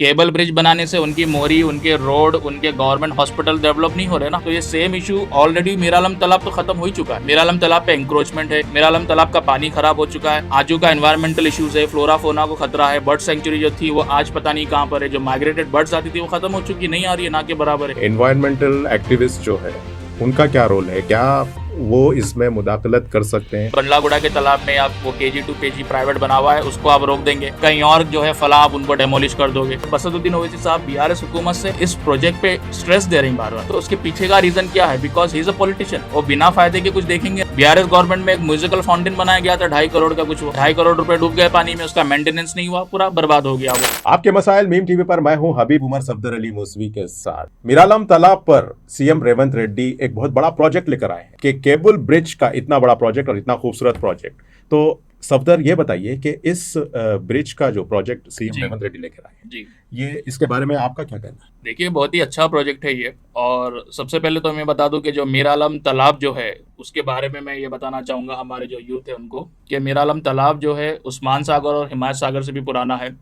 Cable bridge बनाने से उनकी मोरी, उनके रोड, उनके गवर्नमेंट हॉस्पिटल डेवलप नहीं हो रहे ना। तो ये सेम इशू ऑलरेडी मीरालम तालाब तो खत्म हो ही चुका है। मीरालम तालाब पे इंक्रोचमेंट है, मीरालम तालाब का पानी खराब हो चुका है, आजू का एनवायरमेंटल इश्यूज है, फ्लोरा फोना को खतरा है, बर्ड सेंचुरी जो थी वो आज पता नहीं कहाँ पर है, जो माइग्रेटेड बर्ड्स आती थी वो खत्म हो चुकी, नहीं आ रही है, ना के बराबर है। एनवायरमेंटल एक्टिविस्ट जो है उनका क्या रोल है, क्या वो इसमें मुदाखलत कर सकते हैं? बंडलागुड़ा के तालाब में आप वो KG 2 PG प्राइवेट बना हुआ है, उसको आप रोक देंगे, कहीं और जो है फला आप उनको डेमोलिश कर दोगे। असदुद्दीन ओवैसी साहब BRS हुकूमत से इस प्रोजेक्ट पे स्ट्रेस दे रहे हैं बार बार, तो उसके पीछे का रीजन क्या है? Because he is a politician, वो बिना फायदे के कुछ देखेंगे। BRS गवर्नमेंट में एक म्यूजिकल फाउंटेन बनाया गया था 2.5 करोड़ का, कुछ 2.5 करोड़ रुपए डूब गए पानी में, उसका मेंटेनेंस नहीं हुआ, पूरा बर्बाद हो गया वो। आपके मसाइल मीम टीवी पर मैं हूं हबीब उमर सफदर अली मूसवी के साथ। मीरालम तालाब पर CM रेवंत रेड्डी एक बहुत बड़ा प्रोजेक्ट लेकर आए हैं कि केबल ब्रिज का इतना बड़ा प्रोजेक्ट और इतना खूबसूरत प्रोजेक्ट। तो सफदर ये बताइए कि इस ब्रिज का जो प्रोजेक्ट CM रेवंत रेड्डी लेकर आए हैं जी, ये इसके बारे में आपका क्या कहना है? देखिए बहुत ही अच्छा प्रोजेक्ट है ये। और सबसे पहले तो मैं बता दूं कि जो मीरालम तालाब जो है उसके बारे में मैं ये बताना चाहूँगा हमारे जो यूथ है उनको, कि मीरालम तालाब जो है उस्मान सागर और हिमायत सागर से भी पुराना है।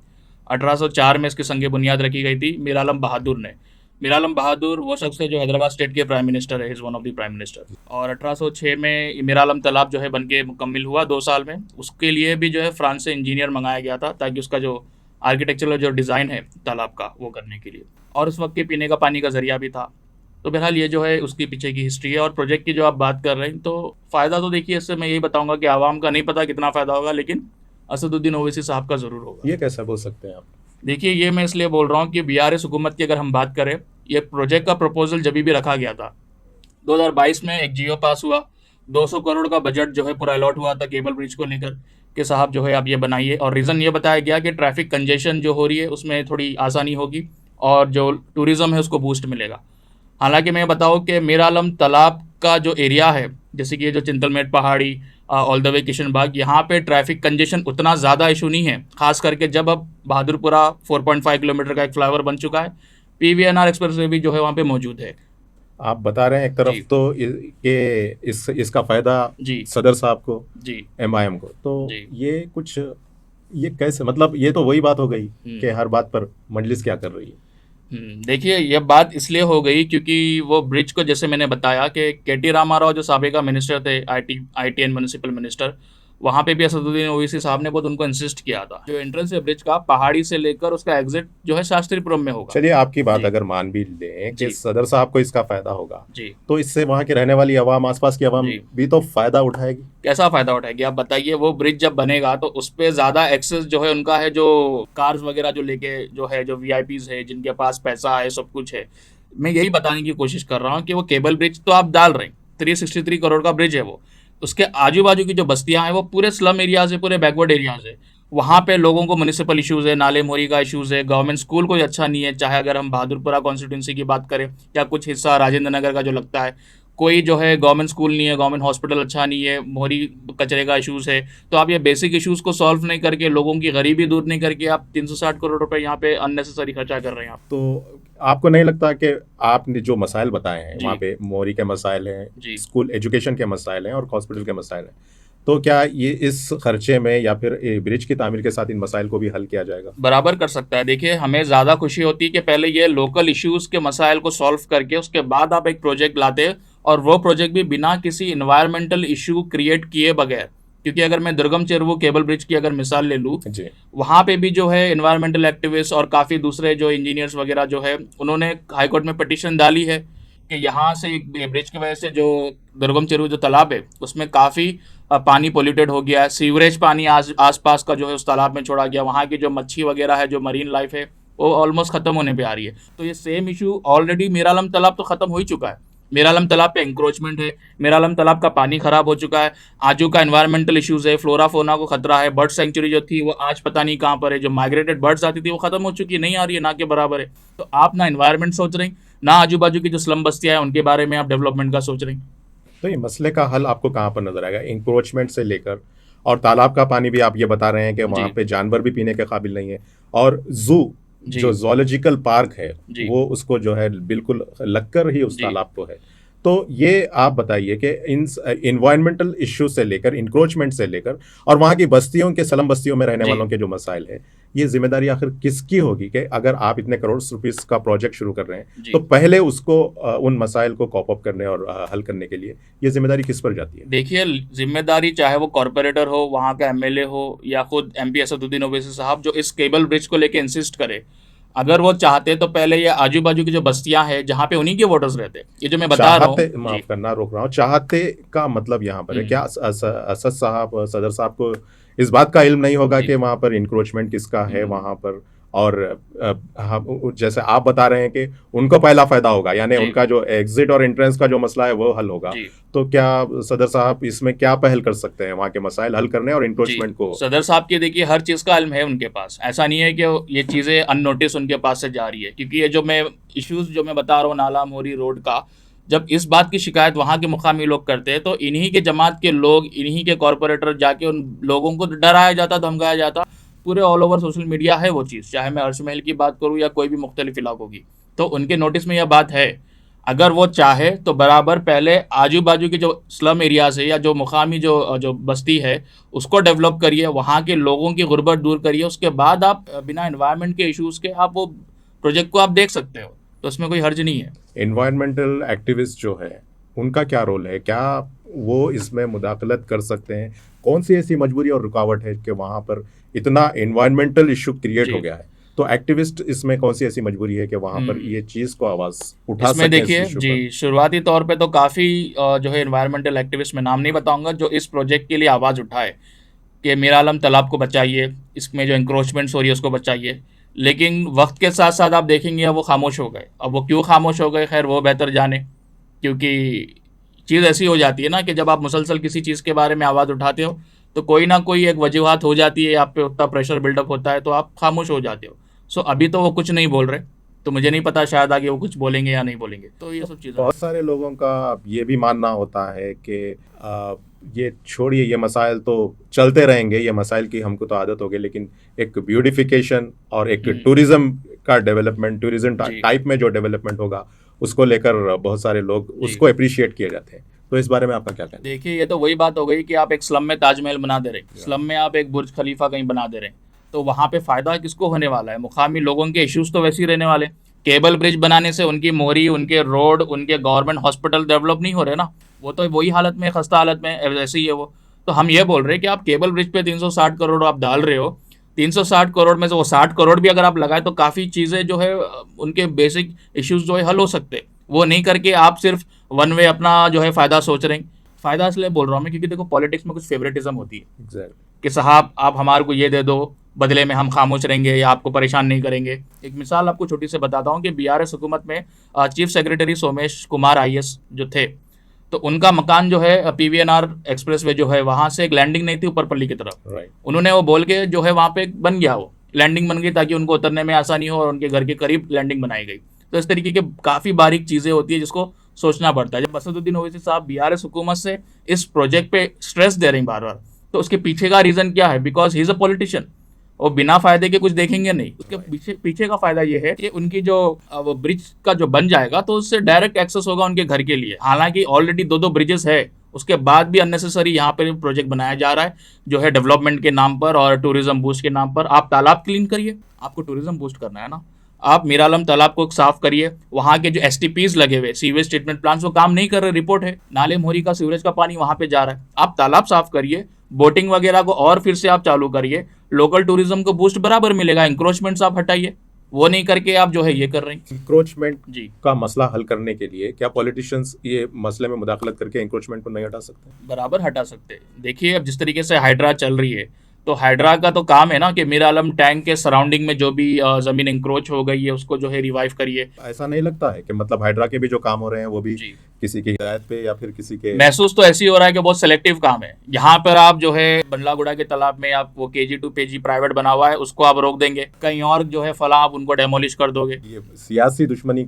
1804 में इसकी संग बुनियाद रखी गई थी मीरालम बहादुर ने। मीरालम बहादुर वो शख्स है जो हैदराबाद स्टेट के प्राइम मिनिस्टर है, is one of the prime minister. और 1806 में मीरालम तालाब जो है बन के मुकम्मिल हुआ 2 साल में। उसके लिए भी जो है फ्रांस से इंजीनियर मंगाया गया था ताकि उसका जो आर्किटेक्चरल जो डिज़ाइन है तालाब का वो करने के लिए, और उस वक्त के पीने का पानी का जरिया भी था। तो बहरहाल ये जो है उसकी पीछे की हिस्ट्री है। और प्रोजेक्ट की जो आप बात कर रहे हैं तो फ़ायदा तो देखिए इससे मैं यही बताऊंगा कि आवाम का नहीं पता कितना फ़ायदा होगा, लेकिन असदुद्दीन ओवैसी साहब का ज़रूर होगा। ये कैसा बोल सकते हैं आप? देखिए ये मैं इसलिए बोल रहा हूँ कि BRS हुकूमत की अगर हम बात करें, ये प्रोजेक्ट का प्रपोजल जब भी रखा गया था 2022 में एक जियो पास हुआ, 200 करोड़ का बजट जो है पूरा अलॉट हुआ था केबल ब्रिज को लेकर कि साहब जो है आप ये बनाइए। और रीज़न ये बताया गया कि ट्रैफिक कंजेशन जो हो रही है उसमें थोड़ी आसानी होगी और जो टूरिज़्म है उसको बूस्ट मिलेगा। हालांकि मैं बताऊँ कि मीरालम तालाब का जो एरिया है, जैसे कि ये जो चिंतलमेट पहाड़ी ऑल द वे किशन बाग, यहाँ पे ट्रैफिक कंजेशन उतना ज़्यादा इशू नहीं है, खास करके जब अब बहादुरपुरा 4.5 किलोमीटर का एक फ्लाईओवर बन चुका है, PVNR एक्सप्रेस वे भी जो है वहाँ पे मौजूद है। आप बता रहे हैं एक तरफ जी। तो इसका फायदा जी सदर साहब को, जी MIM को, तो जी। ये कैसे, मतलब ये तो वही बात हो गई कि हर बात पर मजलिस क्या कर रही है। देखिए ये बात इसलिए हो गई क्योंकि वो ब्रिज को, जैसे मैंने बताया कि KT रामाराव जो साबिका मिनिस्टर थे, IT एंड म्यूनिसिपल मिनिस्टर, वहाँ पे भी असदुद्दीन ओवैसी साहब ने बहुत उनको इंसिस्ट किया था। जो एंट्रेंस है ब्रिज का पहाड़ी से लेकर उसका एग्जिट जो है शास्त्रीपुरम में होगा। चलिए आपकी बात जी। अगर मान भी लें कि जी। सदर साहब को इसका फायदा होगा, जी, तो इससे वहाँ की रहने वाली आवाम, आसपास की आवाम जी। भी तो फायदा उठाएगी। कैसा फायदा उठाएगी आप बताइए? वो ब्रिज जब बनेगा तो उस पर ज़्यादा एक्सेस जो है उनका है, जो कार्स वगैरह जो लेके जो है, जो VIPs है, जिनके पास पैसा है, सब कुछ है। मैं यही बताने की कोशिश कर रहा हूँ कि वो केबल ब्रिज तो आप डाल रहे हैं, 363 करोड़ का ब्रिज है वो, उसके आजू बाजू की जो बस्तियां हैं वो पूरे स्लम एरियाज है, पूरे बैकवर्ड एरियाज है। वहाँ पे लोगों को म्यूनिसिपल इश्यूज़ है, नाले मोरी का इश्यूज़ है, गवर्नमेंट स्कूल कोई अच्छा नहीं है, चाहे अगर हम बहादुरपुरा कॉन्स्टिट्यूंसी की बात करें या कुछ हिस्सा राजेंद्र नगर का जो लगता है, कोई जो है गवर्नमेंट स्कूल नहीं है, गवर्नमेंट हॉस्पिटल अच्छा नहीं है, मोहरी कचरे का इशूज़ है। तो आप ये बेसिक इश्यूज़ को सॉल्व नहीं करके, लोगों की गरीबी दूर नहीं करके, आप 360 करोड़ रुपए यहाँ पे अननेसेसरी खर्चा कर रहे हैं आप। तो आपको नहीं लगता कि आपने जो मसाइल बताए हैं, जी। वहाँ पे मोरी के मसाइल हैं, जी। स्कूल एजुकेशन के मसाइल हैं और हॉस्पिटल के मसाइल हैं, तो क्या ये इस खर्चे में या फिर ब्रिज की तामीर के साथ इन मसाइल को भी हल किया जाएगा? बराबर कर सकता है। देखिए हमें ज़्यादा खुशी होती है कि पहले ये लोकल इश्यूज़ के मसाइल को सॉल्व करके उसके बाद आप एक प्रोजेक्ट लाते, और वो प्रोजेक्ट भी बिना किसी इन्वायरमेंटल इशू क्रिएट किए बगैर। क्योंकि अगर मैं दुर्गम चेरुवु केबल ब्रिज की अगर मिसाल ले लूँ, जी। वहाँ पे भी जो है इन्वायरमेंटल एक्टिविस्ट और काफ़ी दूसरे जो इंजीनियर्स वगैरह जो है उन्होंने हाईकोर्ट में पिटीशन डाली है कि यहाँ से ब्रिज की वजह से जो दुर्गम चेरुवु जो तालाब है उसमें काफ़ी पानी पोल्यूटेड हो गया है, सीवरेज पानी आसपास का जो है उस तालाब में छोड़ा गया, वहाँ की जो मच्छी वगैरह है, जो मरीन लाइफ है वो ऑलमोस्ट ख़त्म होने पे आ रही है। तो ये सेम इशू ऑलरेडी मीरालम तालाब तो ख़त्म हो ही चुका है। मीरालम तालाब पे इंक्रोचमेंट है, मीरालम तालाब का पानी खराब हो चुका है, आजू का एनवायरमेंटल इश्यूज है, फ्लोरा फोना को खतरा है, बर्ड सेंचुरी जो थी वो आज पता नहीं कहाँ पर है, जो माइग्रेटेड बर्ड्स आती थी वो खत्म हो चुकी, नहीं आ रही है, ना के बराबर है। तो आप ना एनवायरमेंट सोच रहे हैं, ना आजू बाजू की जो स्लम बस्तियाँ हैं उनके बारे में आप डेवलपमेंट का सोच रहे हैं। तो ये मसले का हल आपको कहाँ पर नजर आएगा, इंक्रोचमेंट से लेकर? और तालाब का पानी भी आप ये बता रहे हैं कि वहाँ जी। पे जानवर भी पीने के काबिल नहीं है, और जू जी। जो जोलॉजिकल पार्क है जी। वो उसको जो है बिल्कुल लगकर ही उस जी। तालाब को है। तो ये आप बताइए कि इन इन्वायरमेंटल इश्यू से लेकर, इंक्रोचमेंट से लेकर, और वहाँ की बस्तियों के, स्लम बस्तियों में रहने जी। वालों के जो मसाइल है, ये जिम्मेदारी आखिर किसकी होगी कि अगर आप इतने करोड़ रुपीस का प्रोजेक्ट शुरू कर रहे हैं जी। तो पहले उसको उन मसाइल को कॉप अप करने और हल करने के लिए ये जिम्मेदारी किस पर जाती है? देखिए, जिम्मेदारी चाहे वो कॉरपोरेटर हो, वहाँ का एमएलए हो, या खुद एमपी असदुद्दीन ओवैसी साहब जो इस केबल ब्रिज को लेके इंसिस्ट करे, अगर वो चाहते तो पहले ये आजू बाजू की जो बस्तियां हैं जहाँ पे उन्हीं के वोटर्स रहते हैं, ये जो मैं बता रहा हूँ। चाहते, माफ जी। करना रोक रहा हूँ, चाहते का मतलब यहाँ पर है क्या असद साहब, सदर साहब को इस बात का इल्म नहीं होगा जी। कि वहां पर इंक्रोचमेंट किसका है वहां पर, और जैसे आप बता रहे हैं कि उनको पहला फायदा होगा, यानी जी। उनका जो एग्जिट और एंट्रेंस का जो मसला है वो हल होगा, जी। तो क्या सदर साहब इसमें क्या पहल कर सकते हैं वहां के मसाइल हल करने और जी, इंक्रोचमेंट को? सदर साहब के देखिए हर चीज़ का इल्म है उनके पास, ऐसा नहीं है कि ये चीज़ें अननोटिस उनके पास से जा रही है, क्योंकि ये जो मैं इश्यूज जो मैं बता रहा हूँ नाला मोरी रोड का, जब इस बात की शिकायत वहाँ के मुकामी लोग करते हैं तो इन्हीं के जमात के लोग, इन्हीं के कॉरपोरेटर जाके उन लोगों को डराया जाता, धमकाया जाता। पूरे ऑल ओवर सोशल मीडिया है वो चीज़, चाहे मैं अर्श महल की बात करूँ या कोई भी मुख्तलिफ इलाकों की, तो उनके नोटिस में यह बात है। अगर वो चाहे तो बराबर पहले आजू बाजू के जो स्लम एरियाज है या जो मुकामी जो बस्ती है उसको डेवलप करिए, वहाँ के लोगों की गुर्बत दूर करिए, उसके बाद आप बिना एनवायरनमेंट के इश्यूज़ के आप वो प्रोजेक्ट को आप देख सकते हो, तो उसमें कोई हर्ज नहीं है। एनवायरमेंटल एक्टिविस्ट जो है उनका क्या रोल है, क्या वो इसमें मुदाखलत कर सकते हैं? कौन सी ऐसी मजबूरी और रुकावट है कि वहां पर इतना एनवायरमेंटल इशू क्रिएट जी। हो गया है, तो एक्टिविस्ट इसमें कौन सी ऐसी मजबूरी है कि वहां पर ये चीज को आवाज उठा इसमें सकें इस देखिए इशू जी, पर? शुरुआती तौर पे तो काफ़ी जो है एनवायरमेंटल एक्टिविस्ट, मैं नाम नहीं बताऊंगा, जो इस प्रोजेक्ट के लिए आवाज़ उठाए कि मीरा आलम तालाब को बचाइए, इसमें जो इंक्रोचमेंट्स हो रही है उसको बचाइए। लेकिन वक्त के साथ साथ आप देखेंगे अब वो खामोश हो गए। अब वो क्यों खामोश हो गए, खैर वो बेहतर जाने, क्योंकि चीज़ ऐसी हो जाती है ना कि जब आप मुसलसल किसी चीज़ के बारे में आवाज़ उठाते हो तो कोई ना कोई एक वजूहात हो जाती है, आप पे उतना प्रेशर बिल्डअप होता है तो आप खामोश हो जाते हो। सो अभी तो वो कुछ नहीं बोल रहे, तो मुझे नहीं पता शायद आगे वो कुछ बोलेंगे या नहीं बोलेंगे, तो ये सब चीज़ें। बहुत सारे लोगों का ये भी मानना होता है कि ये छोड़िए, ये मसाइल तो चलते रहेंगे, ये मसाइल की हमको तो आदत हो गई, लेकिन एक ब्यूटिफिकेशन और एक टूरिज्म का डेवलपमेंट, टूरिज्म जी। टाइप में जो डेवलपमेंट होगा उसको लेकर बहुत सारे लोग जी। उसको अप्रिशिएट किए जाते हैं। तो इस बारे में आपका क्या कहना है? देखिए, ये तो वही बात हो गई कि आप एक स्लम में ताजमहल बना दे रहे हैं, स्लम में आप एक बुर्ज खलीफा कहीं बना दे रहे हैं, तो वहाँ पे फ़ायदा किसको होने वाला है? मुकामी लोगों के इश्यूज तो वैसे ही रहने वाले। केबल ब्रिज बनाने से उनकी मोरी, उनके रोड, उनके गवर्नमेंट हॉस्पिटल डेवलप नहीं हो रहे ना, वो तो वही हालत में, खस्ता हालत में वैसे ही है वो। तो हम ये बोल रहे हैं कि आप केबल ब्रिज पे 360 करोड़ आप डाल रहे हो, 360 करोड़ में से वो 60 करोड़ भी अगर आप लगाए तो काफ़ी चीज़ें जो है उनके बेसिक इश्यूज जो है हल हो सकते हैं। वो नहीं करके आप सिर्फ वन वे अपना जो है फ़ायदा सोच रहे हैं। फ़ायदा इसलिए बोल रहा हूँ मैं क्योंकि देखो पॉलिटिक्स में कुछ फेवरेटिज्म होती है एग्जैक्टली। कि साहब आप हमारे को ये दे दो, बदले में हम खामोश रहेंगे या आपको परेशान नहीं करेंगे। एक मिसाल आपको छोटी से बताता हूँ कि बीआरएस हुकूमत में chief secretary Somesh Kumar IAS जो थे, तो उनका मकान जो है पीवीएनआर एक्सप्रेस वे जो है वहाँ से एक लैंडिंग नहीं थी ऊपर पल्ली की तरफ, राइट। उन्होंने वो बोल के जो है वहाँ पे बन गया, वो लैंडिंग बन गई ताकि उनको उतरने में आसानी हो और उनके घर के करीब लैंडिंग बनाई गई। तो इस तरीके के काफ़ी बारीक चीज़ें होती है जिसको सोचना पड़ता है। जब असदुद्दीन ओवैसी साहब बीआरएस हुकूमत से इस प्रोजेक्ट पे स्ट्रेस दे रहे हैं बार बार, तो उसके पीछे का रीज़न क्या है? Because he is a politician, और बिना फायदे के कुछ देखेंगे नहीं। उसके पीछे का फायदा ये है कि उनकी जो वो ब्रिज का जो बन जाएगा तो उससे डायरेक्ट एक्सेस होगा उनके घर के लिए। हालांकि ऑलरेडी दो ब्रिजेस है, उसके बाद भी अननेसेसरी यहाँ पर प्रोजेक्ट बनाया जा रहा है जो है डेवलपमेंट के नाम पर और टूरिज्म बूस्ट के नाम पर। आप तालाब क्लीन करिए, आपको टूरिज्म बूस्ट करना है ना, आप मीरा आलम तालाब को साफ करिए। वहाँ के जो एसटीपीज लगे हुए सीवेज ट्रीटमेंट प्लांट्स वो काम नहीं कर रहे, रिपोर्ट है नाले मोरी का सीवरेज का पानी वहाँ पे जा रहा है। आप तालाब साफ करिए, बोटिंग वगैरह को और फिर से आप चालू करिए, लोकल टूरिज्म को बूस्ट बराबर मिलेगा। इंक्रोचमेंट्स आप हटाइए, वो नहीं करके आप जो है ये कर रहे हैं। इंक्रोचमेंट जी, का मसला हल करने के लिए क्या पॉलिटिशियंस ये मसले में मुदाखलत करके इंक्रोचमेंट को नहीं हटा सकते? बराबर हटा सकते हैं। देखिए अब जिस तरीके से हाइड्रा चल रही है, तो हाइड्रा का तो काम है ना कि मीरा आलम टैंक के सराउंडिंग में जो भी ज़मीन इंक्रोच हो गई है उसको जो है रिवाइव करिए। ऐसा नहीं लगता है कि मतलब हाइड्रा के भी जो काम हो रहे हैं वो भी जी, किसी की हिदायत पे या फिर किसी के? महसूस तो ऐसी हो रहा है कि बहुत सेलेक्टिव काम है। यहाँ पर आप जो है बंडलागुड़ा के तालाब में आप वो KG2 पेजी प्राइवेट बना हुआ है उसको आप रोक देंगे, कहीं और जो है फला आप उनको डेमोलिश कर दोगे। ये सियासी दुश्मनी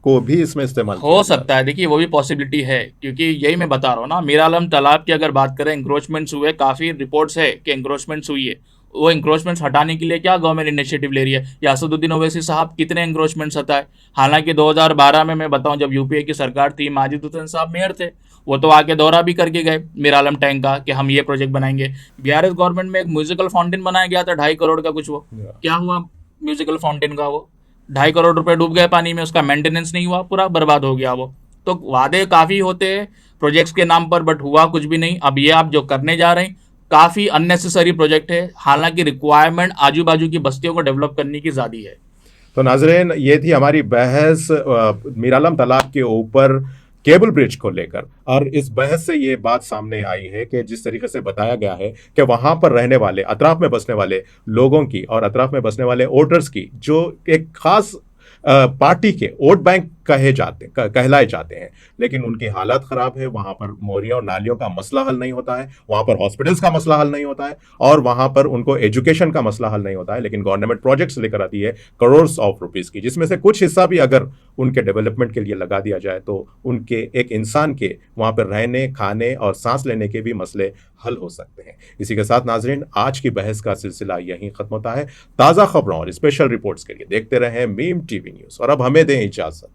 को भी इसमें इस्तेमाल हो सकता है, देखिए वो भी पॉसिबिलिटी है, क्योंकि यही मैं बता रहा हूँ ना, मीरा आलम तालाब की अगर बात करें इंक्रोचमेंट्स हुए, काफ़ी रिपोर्ट्स है कि इंक्रोचमेंट्स हुई है। वो इंक्रोचमेंट्स हटाने के लिए क्या गवर्नमेंट इनिशिएटिव ले रही है, या असदुद्दीन ओवैसी साहब कितने इंक्रोचमेंट्स हटाए? हालांकि 2012 में मैं बताऊं जब यूपीए की सरकार थी, माजिद हुसैन साहब मेयर थे, वो तो आके दौरा भी करके गए मीरालम टैंक का कि हम ये प्रोजेक्ट बनाएंगे। बीआरएस गवर्नमेंट में एक म्यूजिकल फाउंटेन बनाया गया था 2.5 करोड़ का कुछ, वो क्या हुआ म्यूजिकल फाउंटेन का? वो 2.5 करोड़ रुपए डूब गए पानी में, उसका मेंटेनेंस नहीं हुआ, पूरा बर्बाद हो गया वो। तो वादे काफ़ी होते हैं प्रोजेक्ट्स के नाम पर, बट हुआ कुछ भी नहीं। अब ये आप जो करने जा रहे हैं काफ़ी अननेसेसरी प्रोजेक्ट है, हालांकि रिक्वायरमेंट आजू बाजू की बस्तियों को डेवलप करने की ज़्यादा है। तो नाजरीन, ये थी हमारी बहस मीरालम तालाब के ऊपर केबल ब्रिज को लेकर। और इस बहस से ये बात सामने आई है कि जिस तरीके से बताया गया है कि वहां पर रहने वाले, अतराफ में बसने वाले लोगों की और अतराफ में बसने वाले वोटर्स की, जो एक खास पार्टी के वोट बैंक कहलाए जाते हैं, लेकिन उनकी हालत खराब है। वहां पर मोरियों और नालियों का मसला हल नहीं होता है, वहां पर हॉस्पिटल्स का मसला हल नहीं होता है, और वहां पर उनको एजुकेशन का मसला हल नहीं होता है। लेकिन गवर्नमेंट प्रोजेक्ट्स लेकर आती है करोड़ ऑफ रुपीस की, जिसमें से कुछ हिस्सा भी अगर उनके डेवलपमेंट के लिए लगा दिया जाए तो उनके एक इंसान के वहां पर रहने, खाने और सांस लेने के भी मसले हल हो सकते हैं। इसी के साथ नाजरीन, आज की बहस का सिलसिला यहीं खत्म होता है। ताज़ा खबरों और स्पेशल रिपोर्ट्स के लिए देखते रहें मीम टीवी न्यूज़, और अब हमें दें इजाज़त।